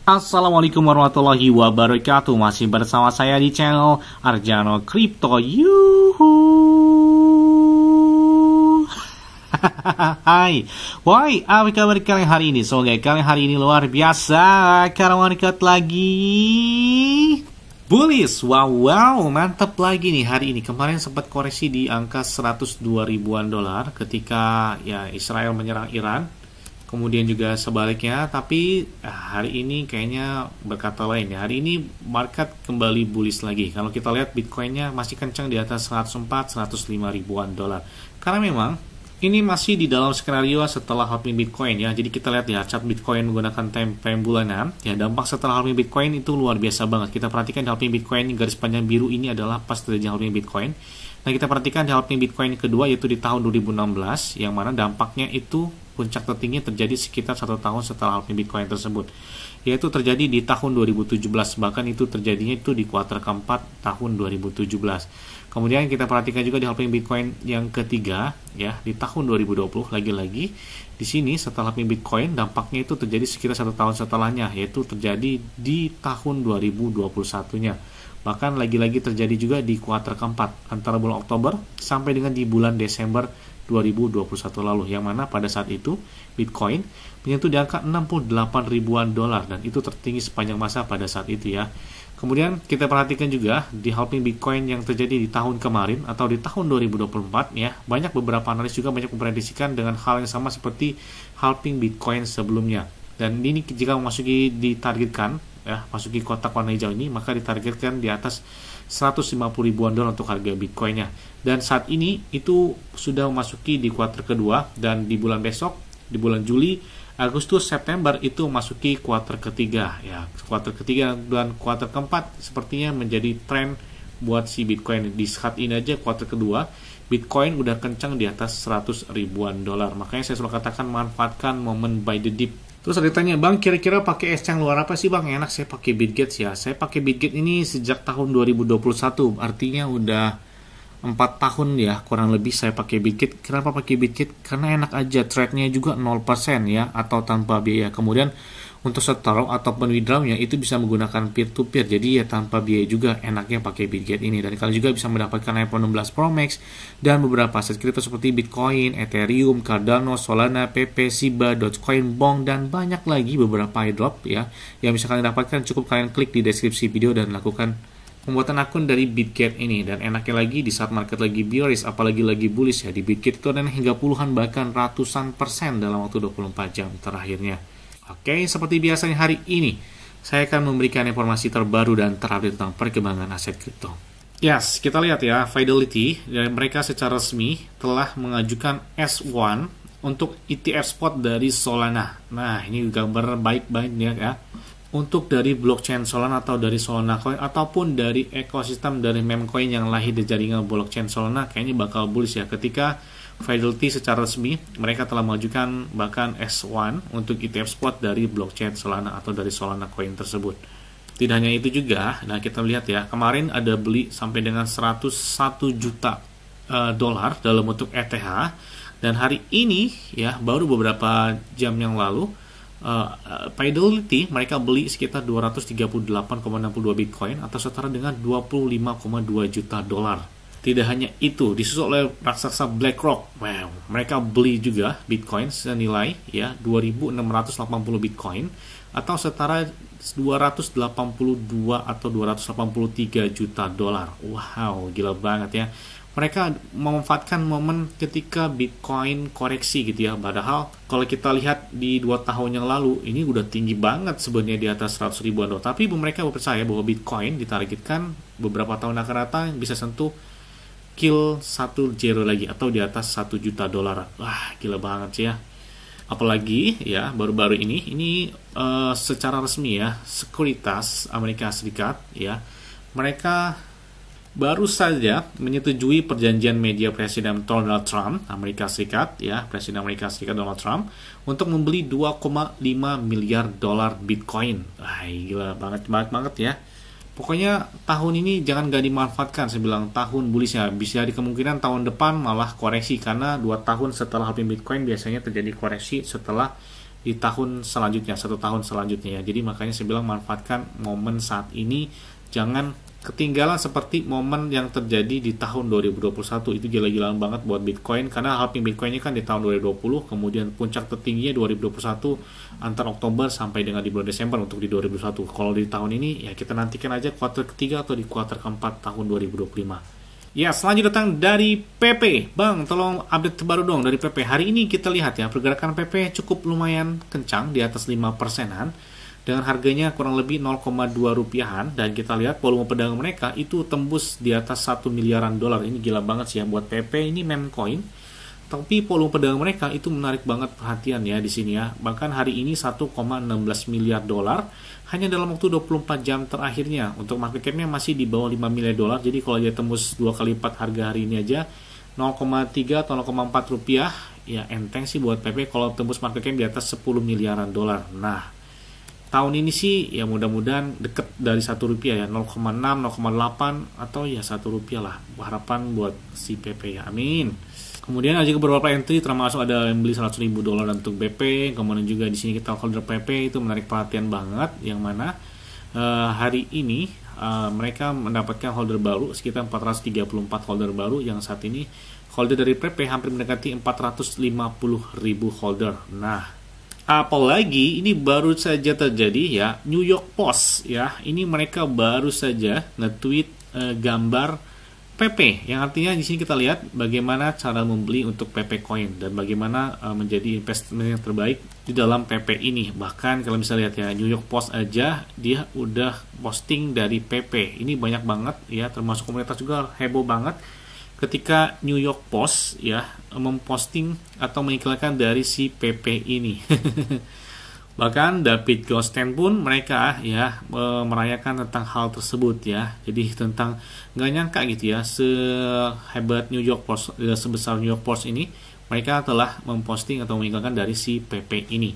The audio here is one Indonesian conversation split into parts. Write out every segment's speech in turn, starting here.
Assalamualaikum warahmatullahi wabarakatuh. Masih bersama saya di channel Arjano Crypto. Yuhu. Hai, woi, apa kabar kalian hari ini? Semoga kalian hari ini luar biasa karena market lagi bullish. Wow, mantap lagi nih hari ini. Kemarin sempat koreksi di angka 102 ribuan dolar ketika ya Israel menyerang Iran. Kemudian juga sebaliknya, tapi hari ini kayaknya berkata lain ya. Hari ini market kembali bullish lagi. Kalau kita lihat Bitcoinnya masih kencang di atas 104, 105 ribuan dolar. Karena memang ini masih di dalam skenario setelah halving Bitcoin ya. Jadi kita lihat ya chart Bitcoin menggunakan time frame bulanan. Ya, dampak setelah halving Bitcoin itu luar biasa banget. Kita perhatikan di halving Bitcoin garis panjang biru ini adalah pas terjadi halving Bitcoin. Nah, kita perhatikan di halving Bitcoin kedua yaitu di tahun 2016 yang mana dampaknya itu puncak tertinggi terjadi sekitar 1 tahun setelah halving Bitcoin tersebut, yaitu terjadi di tahun 2017, bahkan itu terjadinya itu di kuartal keempat tahun 2017. Kemudian kita perhatikan juga di halving Bitcoin yang ketiga ya di tahun 2020, lagi-lagi di sini setelah halving Bitcoin dampaknya itu terjadi sekitar 1 tahun setelahnya, yaitu terjadi di tahun 2021-nya. Bahkan lagi-lagi terjadi juga di kuartal keempat antara bulan Oktober sampai dengan di bulan Desember 2021 lalu, yang mana pada saat itu Bitcoin menyentuh di angka 68 ribuan dolar dan itu tertinggi sepanjang masa pada saat itu ya. Kemudian kita perhatikan juga di halving Bitcoin yang terjadi di tahun kemarin atau di tahun 2024 ya, banyak beberapa analis juga banyak memprediksikan dengan hal yang sama seperti halving Bitcoin sebelumnya. Dan ini jika memasuki ditargetkan ya, masuki kotak warna hijau ini, maka ditargetkan di atas 150 ribuan dolar untuk harga Bitcoinnya. Dan saat ini itu sudah memasuki di kuartal kedua, dan di bulan besok, di bulan Juli, Agustus, September itu memasuki kuartal ketiga ya. Kuartal ketiga dan kuartal keempat sepertinya menjadi tren buat si Bitcoin. Di saat ini aja kuartal kedua Bitcoin udah kencang di atas 100 ribuan dolar. Makanya saya selalu katakan manfaatkan momen buy the dip. Terus ada tanya, Bang, kira-kira pakai exchange luar apa sih, Bang? Enak saya pakai Bitget ya. Saya pakai Bitget ini sejak tahun 2021. Artinya udah 4 tahun ya, kurang lebih saya pakai Bitget. Kenapa pakai Bitget? Karena enak aja, trade-nya juga 0% ya, atau tanpa biaya. Kemudian untuk setor ataupun withdrawnya itu bisa menggunakan peer-to-peer. Jadi ya tanpa biaya juga, enaknya pakai Bitget ini. Dan kalian juga bisa mendapatkan iPhone 16 Pro Max dan beberapa aset kripto seperti Bitcoin, Ethereum, Cardano, Solana, PP, Shiba, Dogecoin, Bong, dan banyak lagi beberapa airdrop ya yang bisa kalian dapatkan. Cukup kalian klik di deskripsi video dan lakukan pembuatan akun dari Bitget ini. Dan enaknya lagi di saat market lagi bearish, apalagi lagi bullish ya, di Bitget itu ada hingga puluhan bahkan ratusan persen dalam waktu 24 jam terakhirnya. Oke, seperti biasanya hari ini saya akan memberikan informasi terbaru dan terupdate tentang perkembangan aset kripto. Yes, kita lihat ya, Fidelity dan mereka secara resmi telah mengajukan S1 untuk ETF spot dari Solana. Nah, ini gambar baik-baiknya ya. Untuk dari blockchain Solana atau dari Solana Coin ataupun dari ekosistem dari meme coin yang lahir dari jaringan blockchain Solana, kayaknya bakal bullish ya ketika Fidelity secara resmi mereka telah mengajukan bahkan S1 untuk ETF spot dari blockchain Solana atau dari Solana Coin tersebut. Tidak hanya itu juga, nah kita lihat ya, kemarin ada beli sampai dengan 101 juta dolar dalam bentuk ETH, dan hari ini ya baru beberapa jam yang lalu Fidelity mereka beli sekitar 238,62 Bitcoin atau setara dengan 25,2 juta dolar. Tidak hanya itu, disusul oleh raksasa BlackRock. Wow, mereka beli juga Bitcoin senilai ya 2.680 Bitcoin atau setara 282 atau 283 juta dolar. Wow, gila banget ya. Mereka memanfaatkan momen ketika Bitcoin koreksi gitu ya. Padahal kalau kita lihat di 2 tahun yang lalu ini udah tinggi banget sebenarnya di atas 100 ribuan dolar. Tapi mereka percaya bahwa Bitcoin ditargetkan beberapa tahun akan datang bisa sentuh kill 1 zero lagi atau di atas 1 juta dolar. Wah, gila banget sih ya. Apalagi ya baru-baru ini secara resmi ya, Sekuritas Amerika Serikat ya, mereka baru saja menyetujui perjanjian media Presiden Donald Trump Amerika Serikat ya, Presiden Amerika Serikat Donald Trump untuk membeli 2,5 miliar dolar Bitcoin. Wah, gila banget ya. Pokoknya tahun ini jangan gak dimanfaatkan, saya bilang tahun bullish ya. Bisa di kemungkinan tahun depan malah koreksi, karena 2 tahun setelah halving Bitcoin biasanya terjadi koreksi setelah di tahun selanjutnya, 1 tahun selanjutnya ya. Jadi makanya saya bilang manfaatkan momen saat ini, jangan ketinggalan seperti momen yang terjadi di tahun 2021. Itu gila-gilaan banget buat Bitcoin, karena halving Bitcoinnya kan di tahun 2020, kemudian puncak tertingginya 2021 antara Oktober sampai dengan di bulan Desember untuk di 2021. Kalau di tahun ini ya kita nantikan aja kuartal ketiga atau di kuartal keempat tahun 2025. Ya, selanjutnya datang dari PP. Bang, tolong update terbaru dong dari PP. Hari ini kita lihat ya, pergerakan PP cukup lumayan kencang di atas 5%-an. Dengan harganya kurang lebih 0,2 rupiahan. Dan kita lihat volume perdagangan mereka itu tembus di atas 1 miliaran dolar. Ini gila banget sih ya buat PP, ini meme coin. Tapi volume perdagangan mereka itu menarik banget perhatian ya di sini ya. Bahkan hari ini 1,16 miliar dolar hanya dalam waktu 24 jam terakhirnya. Untuk market cap-nya masih di bawah 5 miliar dolar. Jadi kalau dia tembus 2 kali lipat harga hari ini aja 0,3 atau 0,4 rupiah, ya enteng sih buat PP kalau tembus market cap di atas 10 miliaran dolar. Nah, tahun ini sih ya mudah-mudahan deket dari 1 rupiah ya, 0,6, 0,8 atau ya 1 rupiah lah. Harapan buat si PP ya, amin. Kemudian ada juga beberapa entry, termasuk ada yang beli 100 ribu dolar untuk BP. Kemudian juga di sini kita holder PP itu menarik perhatian banget, yang mana hari ini mereka mendapatkan holder baru sekitar 434 holder baru, yang saat ini holder dari PP hampir mendekati 450 ribu holder. Nah, apalagi ini baru saja terjadi ya, New York Post ya, ini mereka baru saja nge-tweet gambar PP, yang artinya di sini kita lihat bagaimana cara membeli untuk PP Coin dan bagaimana menjadi investment yang terbaik di dalam PP ini. Bahkan kalau bisa lihat ya, New York Post aja dia udah posting dari PP. Ini banyak banget ya, termasuk komunitas juga heboh banget ketika New York Post ya memposting atau mengiklankan dari si PP ini. Bahkan David Goldstein pun mereka ya merayakan tentang hal tersebut ya. Jadi tentang nggak nyangka gitu ya, sehebat New York Post, sebesar New York Post ini, mereka telah memposting atau mengiklankan dari si PP ini.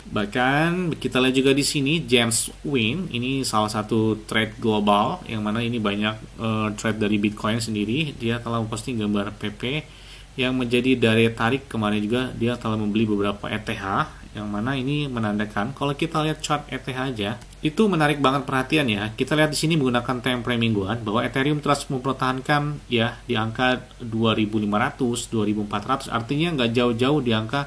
Bahkan kita lihat juga di sini James Wynn, ini salah satu trade global yang mana ini banyak trade dari Bitcoin sendiri. Dia telah memposting gambar PP yang menjadi daya tarik. Kemarin juga dia telah membeli beberapa ETH, yang mana ini menandakan kalau kita lihat chart ETH aja itu menarik banget perhatian ya. Kita lihat di sini menggunakan time frame mingguan bahwa Ethereum terus mempertahankan ya di angka 2.500, 2.400, artinya nggak jauh-jauh di angka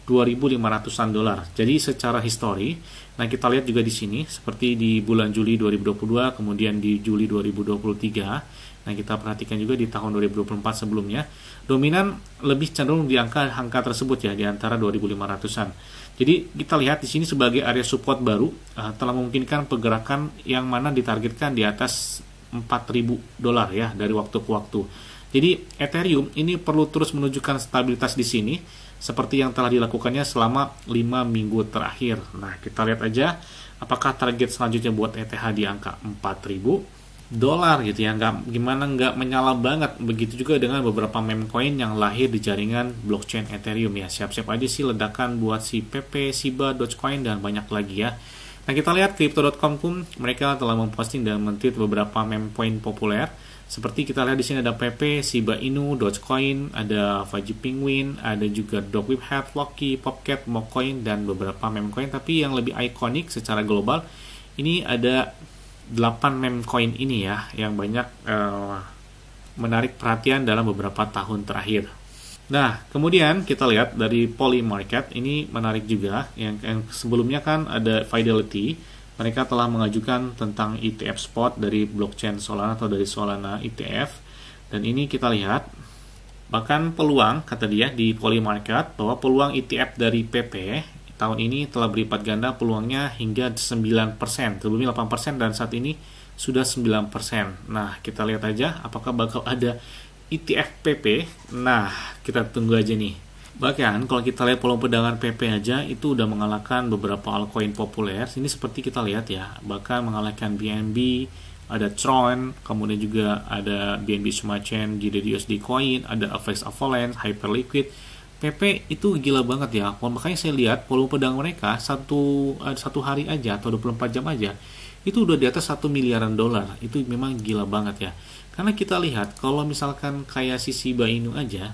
2.500-an dolar. Jadi secara histori, nah kita lihat juga di sini seperti di bulan Juli 2022, kemudian di Juli 2023. Nah, kita perhatikan juga di tahun 2024 sebelumnya, dominan lebih cenderung di angka tersebut ya, di antara 2.500-an. Jadi kita lihat di sini sebagai area support baru telah memungkinkan pergerakan yang mana ditargetkan di atas 4.000 dolar ya dari waktu ke waktu. Jadi Ethereum ini perlu terus menunjukkan stabilitas di sini seperti yang telah dilakukannya selama 5 minggu terakhir. Nah, kita lihat aja apakah target selanjutnya buat ETH di angka 4.000 dolar gitu ya, nggak menyala banget. Begitu juga dengan beberapa meme coin yang lahir di jaringan blockchain Ethereum ya. Siap-siap aja sih ledakan buat si PP, Shiba, Dogecoin dan banyak lagi ya. Nah, kita lihat Crypto.com pun mereka telah memposting dan men-tweet beberapa meme coin populer. Seperti kita lihat di sini ada PP, Shiba Inu, Dogecoin, ada Fudgy Penguin, ada juga Dogwhip, Loki, Popcat, Mocoin dan beberapa meme coin. Tapi yang lebih ikonik secara global ini ada 8 meme coin ini ya, yang banyak menarik perhatian dalam beberapa tahun terakhir. Nah, kemudian kita lihat dari Polymarket, ini menarik juga. Yang sebelumnya kan ada Fidelity, mereka telah mengajukan tentang ETF spot dari blockchain Solana atau dari Solana ETF. Dan ini kita lihat, bahkan peluang, kata dia di Polymarket, bahwa peluang ETF dari PP tahun ini telah berlipat ganda peluangnya hingga 9%, sebelumnya 8% dan saat ini sudah 9%. Nah, kita lihat aja apakah bakal ada ETF PP. Nah, kita tunggu aja nih. Bahkan kalau kita lihat volume perdagangan PP aja itu udah mengalahkan beberapa altcoin populer. Ini seperti kita lihat ya, bahkan mengalahkan BNB, ada Tron, kemudian juga ada BNB Smart Chain, GDUSD Coin, ada Avax Avalanche, Hyperliquid. PP itu gila banget ya. Makanya saya lihat volume perdagangan mereka satu hari aja atau 24 jam aja itu udah di atas 1 miliaran dolar. Itu memang gila banget ya. Karena kita lihat kalau misalkan kayak si Shiba Inu aja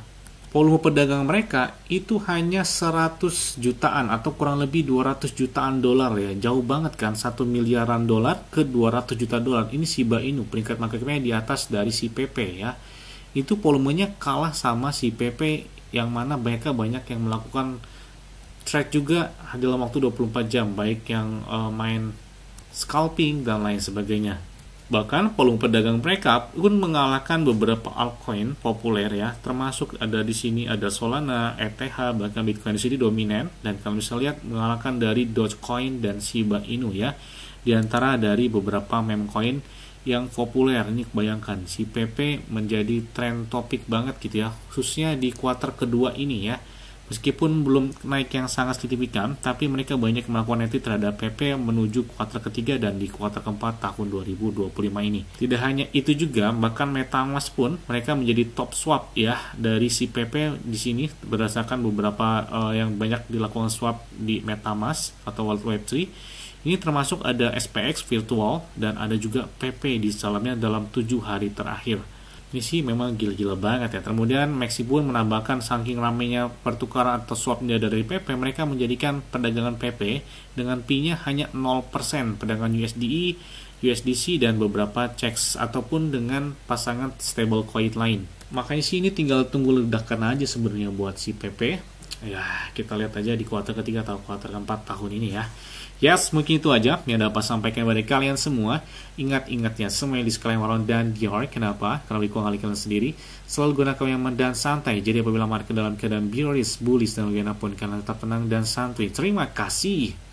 volume perdagangan mereka itu hanya 100 jutaan atau kurang lebih 200 jutaan dolar ya. Jauh banget kan, 1 miliaran dolar ke 200 juta dolar. Ini Shiba Inu peringkat market cap-nya di atas dari si PP ya. Itu volumenya kalah sama si PP yang mana mereka banyak yang melakukan trade juga dalam waktu 24 jam, baik yang main scalping dan lain sebagainya. Bahkan volume perdagangan mereka pun mengalahkan beberapa altcoin populer ya, termasuk ada di sini ada Solana, ETH, bahkan Bitcoin di sini dominan, dan kalau bisa lihat mengalahkan dari Dogecoin dan Shiba Inu ya, di antara dari beberapa meme coin yang populer. Ini bayangkan si PP menjadi trend topik banget gitu ya, khususnya di kuartal kedua ini ya. Meskipun belum naik yang sangat signifikan, tapi mereka banyak melakukan entry terhadap PP menuju kuartal ketiga dan di kuartal keempat tahun 2025 ini. Tidak hanya itu juga, bahkan MetaMask pun mereka menjadi top swap ya dari si PP di sini berdasarkan beberapa yang banyak dilakukan swap di MetaMask atau World Web 3. Ini termasuk ada SPX virtual dan ada juga PP di dalamnya dalam 7 hari terakhir. Ini sih memang gila-gila banget ya. Kemudian Maxi pun menambahkan saking ramainya pertukaran atau swapnya dari PP, mereka menjadikan perdagangan PP dengan P-nya hanya 0%, perdagangan USDE, USDC dan beberapa checks ataupun dengan pasangan stablecoin lain. Makanya sih ini tinggal tunggu ledakan aja sebenarnya buat si PP. Ya, kita lihat aja di kuartal ketiga atau kuartal keempat tahun ini ya. Yes, mungkin itu aja yang dapat sampaikan kepada kalian semua. Ingat-ingatnya semuanya di sekalian Waron dan Dior. Kenapa? Karena Wiko ngali kalian sendiri. Selalu gunakan yang aman dan santai. Jadi apabila market dalam keadaan bullish dan bagaimanapun, kalian tetap tenang dan santuy. Terima kasih.